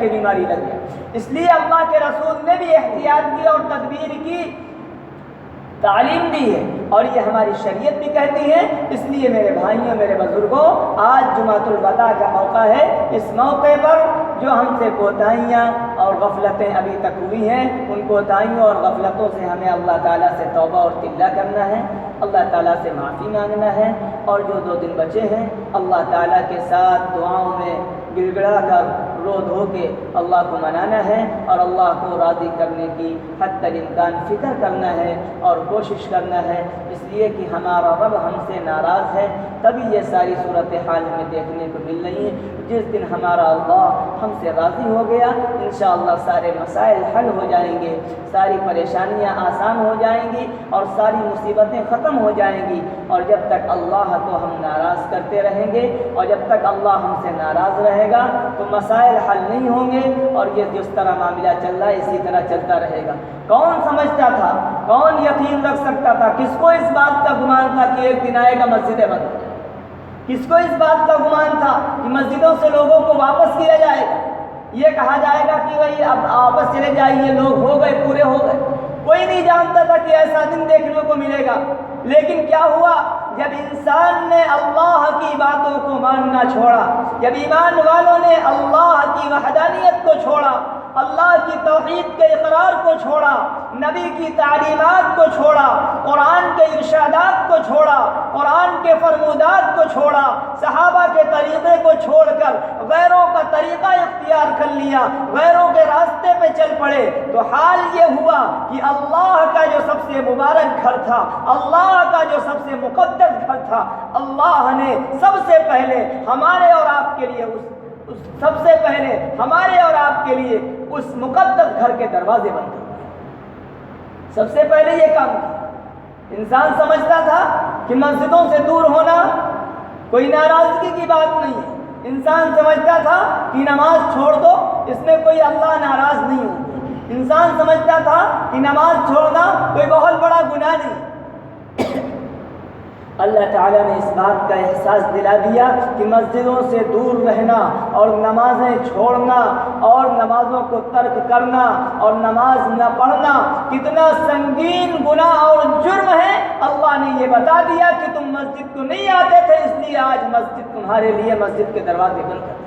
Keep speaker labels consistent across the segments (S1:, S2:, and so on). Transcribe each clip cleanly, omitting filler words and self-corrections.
S1: کی بیماری لگ گیا. اس لیے اللہ کے رسول نے بھی احتیاط کی اور تدبیر کی تعلیم دی ہے، اور یہ ہماری شریعت بھی کہتی ہے. اس لیے میرے بھائیوں، میرے بزرگوں، آج جمعۃ الوداع کا موقع ہے. اس موقع پر جو ہم سے کوتاہیاں اور غفلتیں ابھی تک ہوئی ہیں، ان کوتاہیوں اور غفلتوں سے ہمیں اللہ تعالیٰ سے توبہ اور توبہ کرنا ہے، اللہ تعالیٰ سے معافی مانگنا ہے. اور جو 2 دن بچے ہیں، اللہ تعالیٰ کے ساتھ دعاؤں میں گڑ گڑا کر رو دھو کے اللہ کو منانا ہے، اور اللہ کو راضی کرنے کی حتی الامکان فکر کرنا ہے اور کوشش کرنا ہے. اس لیے کہ ہمارا رب ہم سے ناراض ہے، تبھی یہ ساری صورتحال ہمیں دیکھنے کو مل رہی ہیں. جس دن ہمارا اللہ ہم سے راضی ہو گیا، انشاءاللہ سارے مسائل حل ہو جائیں گے، ساری پریشانیاں آسان ہو جائیں گی، اور ساری مصیبتیں ختم ہو جائیں گی. اور جب تک اللہ کو ہم ناراض کرتے رہیں گے، اور جب تک اللہ ہم سے ناراض رہے گا، تو مسائل حل نہیں ہوں گے، اور یہ جس طرح معاملہ چل رہا ہے اسی طرح چلتا رہے گا. کون سمجھتا تھا، کون یقین رکھ سکتا تھا، کس کو اس بات کا گمان تھا کہ ایک دن آئے گا مسجدیں بند ہو جائیں؟ کس کو اس بات کا گمان تھا کہ مسجدوں سے لوگوں کو واپس کیا جائے گا، یہ کہا جائے گا کہ بھائی اب واپس چلے جائیے، لوگ ہو گئے، پورے ہو گئے؟ کوئی نہیں جانتا تھا کہ ایسا دن دیکھنے کو ملے گا. لیکن کیا ہوا؟ جب انسان نے اللہ کی باتوں کو ماننا چھوڑا، جب ایمان والوں نے اللہ کی وحدانیت کو چھوڑا، اللہ کی توحید کے اقرار کو چھوڑا، نبی کی تعلیمات کو چھوڑا، قرآن کے ارشادات کو چھوڑا، قرآن کے فرمودات کو چھوڑا، صحابہ کے طریقے کو چھوڑ کر غیروں کا طریقہ اختیار کر لیا، غیروں کے راستے پہ چل پڑے، تو حال یہ ہوا کہ اللہ کا جو سب سے مبارک گھر تھا، اللہ کا جو سب سے مقدس گھر تھا، اللہ نے سب سے پہلے ہمارے اور آپ کے لیے سب سے پہلے ہمارے اور آپ کے لیے اس مقدس گھر کے دروازے بند کر دیے. سب سے پہلے یہ کام کیا. انسان سمجھتا تھا کہ مسجدوں سے دور ہونا کوئی ناراضگی کی بات نہیں ہے. انسان سمجھتا تھا کہ نماز چھوڑ دو، اس میں کوئی اللہ ناراض نہیں ہوگا. انسان سمجھتا تھا کہ نماز چھوڑنا کوئی بہت بڑا گناہ نہیں. اللہ تعالیٰ نے اس بات کا احساس دلا دیا کہ مسجدوں سے دور رہنا اور نمازیں چھوڑنا اور نمازوں کو ترک کرنا اور نماز نہ پڑھنا کتنا سنگین گناہ اور جرم ہے. اللہ نے یہ بتا دیا کہ تم مسجد کو نہیں آتے تھے، اس لیے آج مسجد تمہارے لیے مسجد کے دروازے بند کر دیے.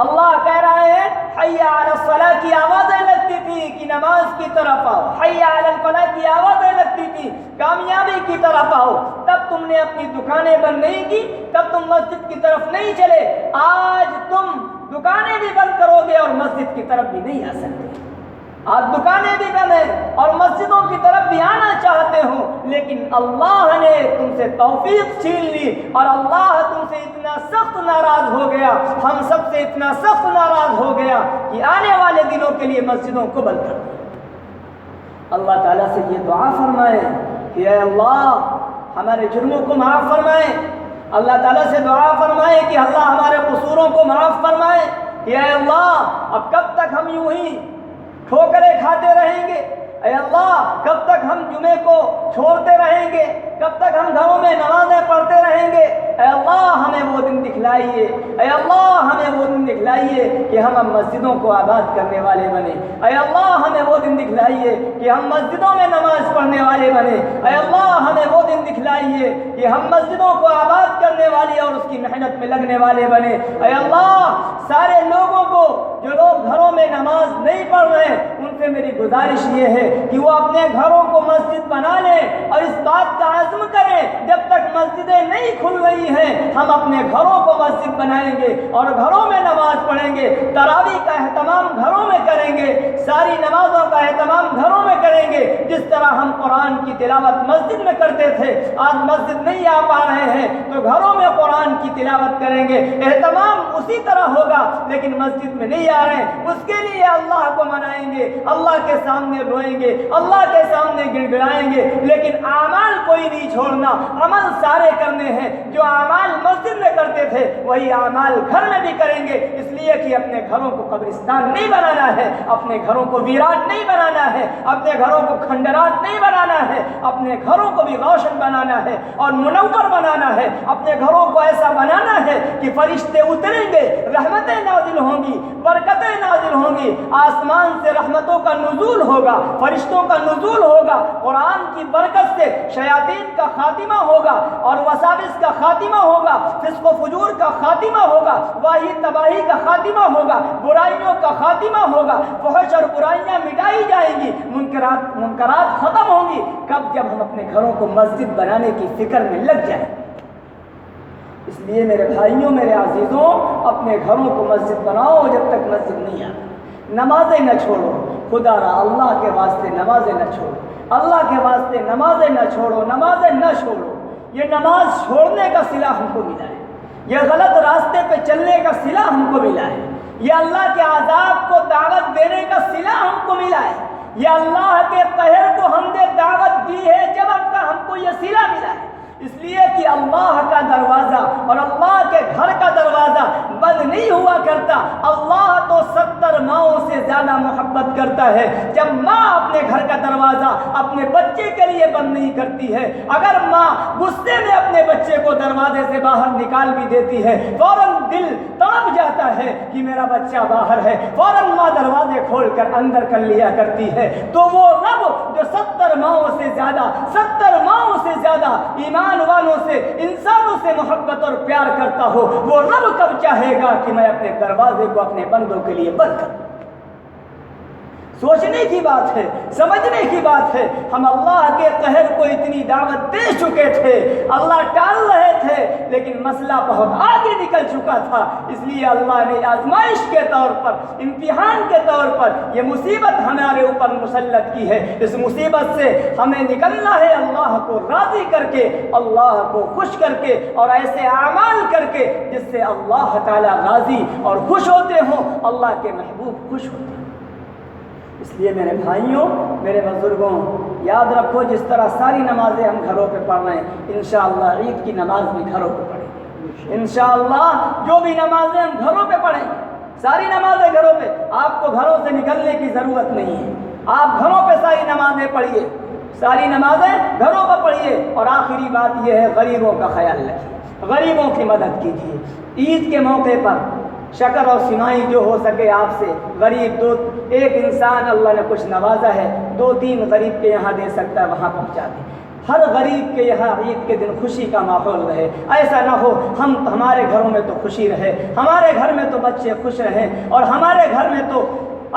S1: اللہ کہہ رہے ہیں حی علی الصلاۃ کی آوازیں لگتی تھی کہ نماز کی طرف آؤ، حی علی الفلاح کی آوازیں لگتی تھی کامیابی کی طرف آؤ. تب تم نے اپنی دکانیں بند نہیں کی، تب تم مسجد کی طرف نہیں چلے. آج تم دکانیں بھی بند کرو گے اور مسجد کی طرف بھی نہیں آ سکتے. آج دکانیں بھی بند ہیں اور مسجدوں کی طرف بھی آنا چاہتے ہو، لیکن اللہ نے تم سے توفیق چھین لی اور اللہ تم سے اتنا سخت ناراض ہو گیا، ہم سب سے اتنا سخت ناراض ہو گیا کہ آنے والے دنوں کے لیے مسجدوں کو بند کر دیا. اللہ تعالیٰ سے یہ دعا فرمائے کہ اے اللہ ہمارے جرموں کو معاف فرمائے. اللہ تعالیٰ سے دعا فرمائے کہ اللہ ہمارے قصوروں کو معاف فرمائے. کہ اے اللہ اب کب تک ہم یوں ہی ٹھوکریں کھاتے رہیں گے؟ اے اللہ کب تک ہم جمعے کو چھوڑتے رہیں گے؟ کب تک ہم گھروں میں نمازیں پڑھتے رہیں گے؟ اے اللہ ہمیں وہ دن دکھلائیے، اے اللہ ہمیں وہ دن دکھلائیے کہ ہم مسجدوں کو آباد کرنے والے بنے. اے اللہ ہمیں وہ دن دکھلائیے کہ ہم مسجدوں میں نماز پڑھنے والے بنے. اے اللہ ہمیں وہ دن دکھلائیے کہ ہم مسجدوں کو آباد کرنے والے اور اس کی محنت میں لگنے والے بنے. اے اللہ سارے لوگوں کو جو لوگ گھروں میں نماز نہیں پڑھ رہے ہیں ان سے میری گزارش یہ ہے کہ وہ اپنے گھروں کو مسجد بنا لیں اور اس بات کا عزم کریں جب تک مسجدیں نہیں کھل رہی ہیں ہم اپنے گھروں کو مسجد بنائیں گے اور گھروں میں نماز پڑھیں گے. تراویح کا اہتمام گھروں میں کریں گے، ساری نمازوں کا اہتمام گھروں میں کریں گے. جس طرح ہم قرآن کی تلاوت مسجد میں کرتے تھے، آج مسجد نہیں آ پا رہے ہیں تو گھروں میں قرآن کی تلاوت کریں گے. اہتمام اسی طرح ہوگا لیکن مسجد میں نہیں آ رہے ہیں، اس کے لیے اللہ کو منائیں گے، اللہ کے سامنے روئیں گے، اللہ کے سامنے گڑ گڑائیں گے، لیکن اعمال کوئی نہیں چھوڑنا، عمل سارے کرنے ہیں۔ جو اعمال مسجد میں کرتے تھے وہی اعمال گھر میں بھی کریں گے، اس لیے کہ اپنے گھروں کو قبرستان نہیں بنانا ہے، اپنے گھروں کو ویران نہیں بنانا ہے، اپنے گھروں کو کھنڈرات نہیں بنانا ہے، اپنے گھروں کو بھی روشن بنانا ہے اور منور بنانا ہے۔ اپنے گھروں کو ایسا بنانا ہے کہ فرشتے اتریں گے، رحمتیں نازل ہوں گی، برکتیں نازل ہوں گی، آسمان سے رحمتوں کا نزول ہوگا، فرشتوں کا نزول ہوگا، قرآن کی برکت سے شیاطین کا خاتمہ ہوگا اور وساوس کا خاتمہ ہوگا، فسق و فجور کا خاتمہ ہوگا، واہی تباہی کا خاتمہ ہوگا، برائیوں کا خاتمہ ہوگا، فحش اور برائیاں مٹائی جائیں گی، منکرات ختم ہوں گی۔ کب؟ جب ہم اپنے گھروں کو مسجد بنانے کی فکر میں لگ جائیں۔ اس لیے میرے بھائیوں، میرے عزیزوں، اپنے گھروں کو مسجد بناؤ جب تک مسجد نہیں آتی۔ نمازیں نہ چھوڑو، خدا را اللہ کے واسطے نمازیں نہ چھوڑو، اللہ کے واسطے نمازیں نہ چھوڑو، نمازیں نہ چھوڑو۔ یہ نماز چھوڑنے کا صلہ ہم کو ملا ہے، یہ غلط راستے پہ چلنے کا صلہ ہم کو ملا ہے، یہ اللہ کے عذاب کو دعوت دینے کا صلہ ہم کو ملا ہے، یہ اللہ کے قہر کو ہم نے دعوت دی ہے جب کا ہم کو یہ صلہ ملا ہے۔ اس لیے کہ اللہ کا دروازہ اور اللہ کے گھر کا دروازہ بند نہیں ہوا کرتا۔ اللہ تو 70 ماؤں سے زیادہ محبت کرتا ہے۔ جب ماں اپنے گھر کا دروازہ اپنے بچے کے لیے بند نہیں کرتی ہے، اگر ماں غصے میں اپنے بچے کو دروازے سے باہر نکال بھی دیتی ہے، فوراً دل تڑپ جاتا ہے کہ میرا بچہ باہر ہے، فوراً ماں دروازے کھول کر اندر کر لیا کرتی ہے۔ تو وہ رب جو 70 ماؤں سے زیادہ 70 ماؤں سے زیادہ ایمان والوں سے، انسانوں سے محبت اور پیار کرتا ہو، وہ رب کب چاہے گا کہ میں اپنے دروازے کو اپنے بندوں کے لیے بند کروں؟ سوچنے کی بات ہے، سمجھنے کی بات ہے۔ ہم اللہ کے قہر کو اتنی دعوت دے چکے تھے، اللہ ٹال رہے تھے، لیکن مسئلہ بہت آگے نکل چکا تھا۔ اس لیے اللہ نے آزمائش کے طور پر، امتحان کے طور پر یہ مصیبت ہمارے اوپر مسلط کی ہے۔ اس مصیبت سے ہمیں نکلنا ہے اللہ کو راضی کر کے، اللہ کو خوش کر کے، اور ایسے اعمال کر کے جس سے اللہ تعالیٰ راضی اور خوش ہوتے ہوں، اللہ کے محبوب خوش ہوتے ہیں۔ اس لیے میرے بھائیوں، میرے بزرگوں، یاد رکھو جس طرح ساری نمازیں ہم گھروں پہ پڑھ رہے ہیں، انشاءاللہ عید کی نماز بھی گھروں پہ پڑھیں گے۔ انشاءاللہ جو بھی نمازیں ہم گھروں پہ پڑھیں گے، ساری نمازیں گھروں پہ، آپ کو گھروں سے نکلنے کی ضرورت نہیں ہے، آپ گھروں پہ ساری نمازیں پڑھیے، ساری نمازیں گھروں پہ پڑھیے۔ اور آخری بات یہ ہے، غریبوں کا خیال رکھیے، غریبوں کی مدد کیجیے۔ عید کے موقع پر شکر اور سمائی جو ہو سکے آپ سے، غریب ایک انسان اللہ نے کچھ نوازا ہے، 2-3 غریب کے یہاں دے سکتا ہے، وہاں پہنچا دیں۔ ہر غریب کے یہاں عید کے دن خوشی کا ماحول رہے، ایسا نہ ہو ہمارے گھروں میں تو خوشی رہے، ہمارے گھر میں تو بچے خوش رہیں، اور ہمارے گھر میں تو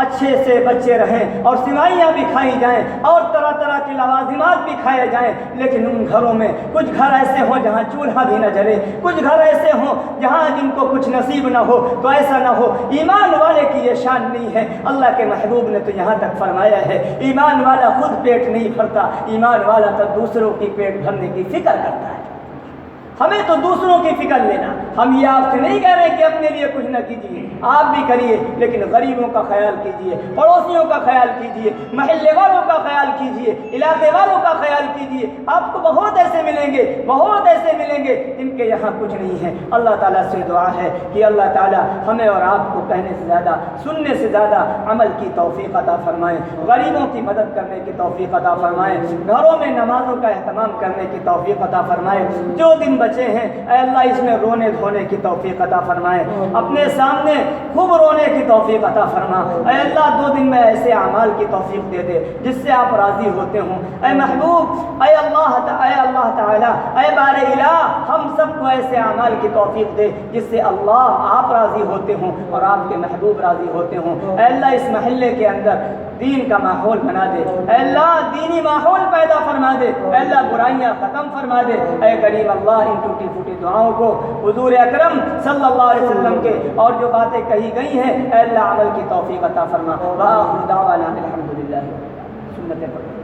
S1: اچھے سے بچے رہیں، اور سوائیاں بھی کھائی جائیں، اور طرح طرح کے لوازمات بھی کھائے جائیں، لیکن ان گھروں میں کچھ گھر ایسے ہوں جہاں چولہا بھی نہ جلے، کچھ گھر ایسے ہوں جہاں جن کو کچھ نصیب نہ ہو۔ تو ایسا نہ ہو، ایمان والے کی یہ شان نہیں ہے۔ اللہ کے محبوب نے تو یہاں تک فرمایا ہے، ایمان والا خود پیٹ نہیں بھرتا، ایمان والا تو دوسروں کی پیٹ بھرنے کی فکر کرتا ہے۔ ہمیں تو دوسروں کی فکر لینا، ہم یہ آپ سے نہیں کہہ رہے کہ اپنے لیے کچھ نہ کیجیے، آپ بھی کریے، لیکن غریبوں کا خیال کیجیے، پڑوسیوں کا خیال کیجیے، محلے والوں کا خیال کیجیے، علاقے والوں کا خیال کیجیے۔ آپ کو بہت ایسے ملیں گے، بہت ایسے ملیں گے جن کے یہاں کچھ نہیں ہے۔ اللہ تعالیٰ سے دعا ہے کہ اللہ تعالیٰ ہمیں اور آپ کو کہنے سے زیادہ، سننے سے زیادہ عمل کی توفیق عطا فرمائے، غریبوں کی مدد کرنے کی توفیق عطا فرمائے، گھروں میں نمازوں کا اہتمام کرنے کی توفیق عطا فرمائے۔ جو دن بچے ہیں اے اللہ اس میں رونے دھونے کی توفیق عطا فرمائے، اپنے سامنے خوب رونے کی توفیق عطا فرما۔ اے اللہ 2 دن میں ایسے اعمال کی توفیق دے دے جس سے آپ راضی ہوتے ہوں۔ اے محبوب، اے اللہ تعالی، اے بار الہ، ہم سب کو ایسے اعمال کی توفیق دے جس سے اللہ آپ راضی ہوتے ہوں اور آپ کے محبوب راضی ہوتے ہوں۔ اے اللہ اس محلے کے اندر دین کا ماحول بنا دے، اے اللہ دینی ماحول پیدا فرما دے، اے اللہ برائیاں ختم فرما دے۔ اے کریم اللہ ان ٹوٹی پھوٹی دعاؤں کو حضور اکرم صلی اللہ علیہ وسلم کے اور جو باتیں کہی گئی ہیں اے اللہ عمل کی توفیق عطا فرما۔ وآخر دعوانا الحمدللہ، سنت پڑھو۔